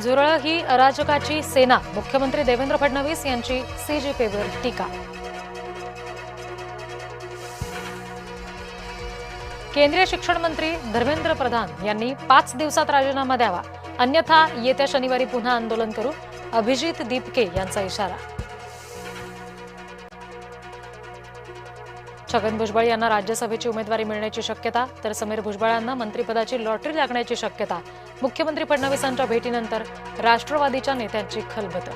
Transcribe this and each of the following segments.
झुरळ ही अराजकाची सेना, मुख्यमंत्री देवेंद्र फडणवीस यांची सीजेपीवर टीका. केंद्रीय शिक्षण मंत्री धर्मेंद्र प्रधान यांनी 5 दिवसात राजीनामा द्यावा, अन्यथा येत्या शनिवारी पुन्हा आंदोलन करू, अभिजित दीपके यांचा इशारा. छगन भुजबळ यांना राज्यसभेची उमेदवारी मिळण्याची शक्यता, तर समीर भुजबळ यांना मंत्रिपदाची लॉटरी लागण्याची शक्यता. मुख्यमंत्री फडणवीसांच्या भेटीनंतर राष्ट्रवादीच्या नेत्यांची खलबत.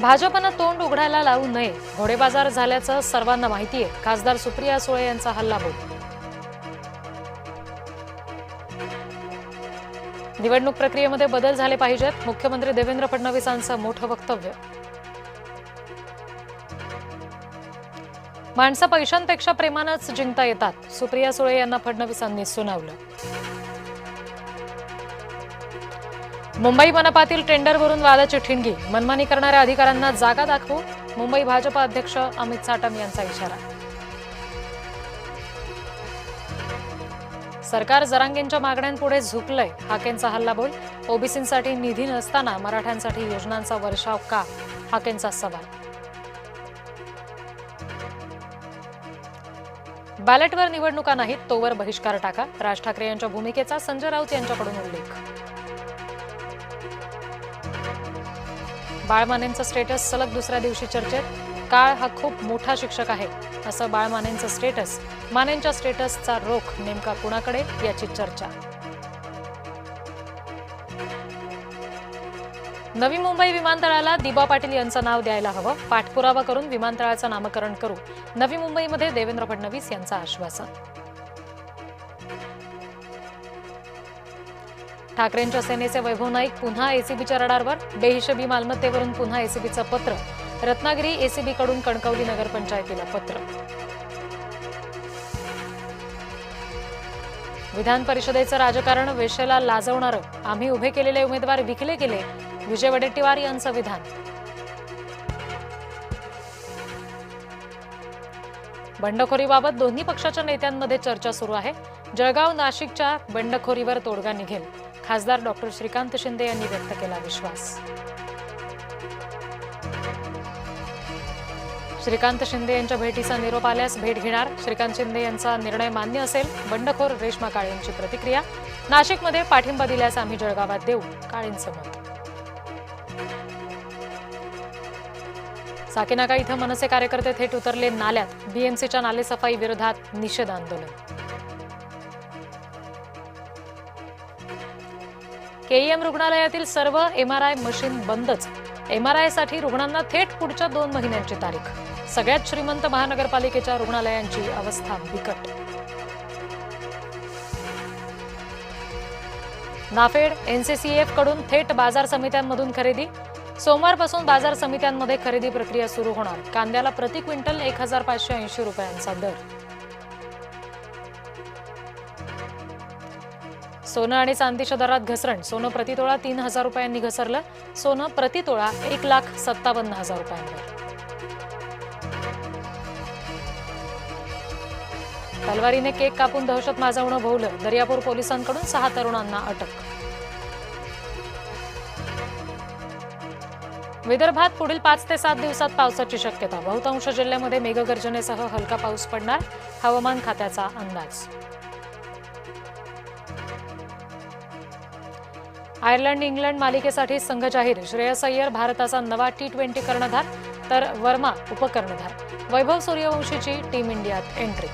भाजपनं तोंड उघडायला लावू नये, घोडेबाजार झाल्याचं सर्वांना माहितीये, खासदार सुप्रिया सुळे यांचा हल्लाबोल. निवडणूक प्रक्रियेमध्ये बदल झाले पाहिजेत, मुख्यमंत्री देवेंद्र फडणवीसांचं मोठं वक्तव्य. माणसं पैशांपेक्षा प्रेमानंच जिंकता येतात, सुप्रिया सुळे यांना फडणवीसांनी सुनावलं. मुंबई मनपातील टेंडरवरून वादाची ठिणगी, मनमानी करणाऱ्या अधिकाऱ्यांना जागा दाखवू, मुंबई भाजप अध्यक्ष अमित साटम यांचा इशारा. सरकार जरांगेंच्या मागण्यांपुढे झुकलंय, हाकेंचा हल्लाबोल. ओबीसींसाठी निधी नसताना मराठ्यांसाठी योजनांचा वर्षाव का, हाकेंचा सवाल. बॅलेटवर निवडणुका नाहीत तोवर बहिष्कार टाका, राज ठाकरे यांच्या भूमिकेचा संजय राऊत यांच्याकडून उल्लेख. बाळ मानेंचं स्टेटस सलग दुसऱ्या दिवशी चर्चेत, काळ हा खूप मोठा शिक्षक आहे, असं बाळ मानेंचं स्टेटस. मानेंच्या स्टेटसचा रोख नेमका कुणाकडे, याची चर्चा. नवी मुंबई विमानतळाला दिबा पाटील यांचं नाव द्यायला हवं, पाठपुरावा करून विमानतळाचं नामकरण करू, नवी मुंबईमध्ये देवेंद्र फडणवीस यांचं आश्वासन. ठाकरेंच्या सेनेचे वैभव नाईक पुन्हा एसीबीच्या रडारवर, बेहिशेबी मालमत्तेवरून पुन्हा एसीबीचं पत्र. रत्नागिरी एसीबीकडून कणकवली नगरपंचायतीला पत्र. विधान परिषदेचं राजकारण वेशेला लाजवणारं, आम्ही उभे केलेले उमेदवार विकले गेले, विजय वडेट्टीवार यांचं विधान. बंडखोरीबाबत दोन्ही पक्षाच्या नेत्यांमध्ये चर्चा सुरू आहे. जळगाव नाशिकच्या बंडखोरीवर तोडगा निघेल, खासदार डॉक्टर श्रीकांत शिंदे यांनी व्यक्त केला विश्वास. श्रीकांत शिंदे यांच्या भेटीचा निरोप आल्यास भेट घेणार, श्रीकांत शिंदे यांचा निर्णय मान्य असेल, बंडखोर रेश्मा काळेंची प्रतिक्रिया. नाशिकमध्ये पाठिंबा दिल्यास आम्ही जळगावात देऊ, काळेंचं मत. साकीनाका इथं मनसे कार्यकर्ते थेट उतरले नाल्यात, बीएमसीच्या नालेसफाई विरोधात निषेध आंदोलन. केईएम रुग्णालयातील सर्व एमआरआय मशीन बंदच, एमआरआयसाठी रुग्णांना थेट पुढच्या 2 महिन्यांची तारीख. सगळ्यात श्रीमंत महानगरपालिकेच्या रुग्णालयांची अवस्था बिकट. नाफेड एनसीसीएफ कडून थेट बाजार समित्यांमधून खरेदी, सोमवारपासून बाजार समित्यांमध्ये खरेदी प्रक्रिया सुरू होणार. कांद्याला प्रति क्विंटल 1580 रुपयांचा दर. सोनं आणि चांदीच्या दरात घसरण, सोनं प्रतितोळा 3000 रुपयांनी घसरलं, सोनं प्रतितोळा 1,57,000 रुपयांवर. तलवारीने केक कापून दहशत माजवणं भोवलं, दर्यापूर पोलिसांकडून 6 तरुणांना अटक. विदर्भात पुढील 5 ते 7 दिवसात पावसाची शक्यता, बहुतांश जिल्ह्यामध्ये मेघगर्जनेसह हलका पाऊस पडणार, हवामान खात्याचा अंदाज. आयर्लंड इंग्लंड मालिकेसाठी संघ जाहीर, श्रेयस अय्यर भारताचा नवा T20 कर्णधार, तर वर्मा उपकर्णधार. वैभव सूर्यवंशीची टीम इंडियात एंट्री.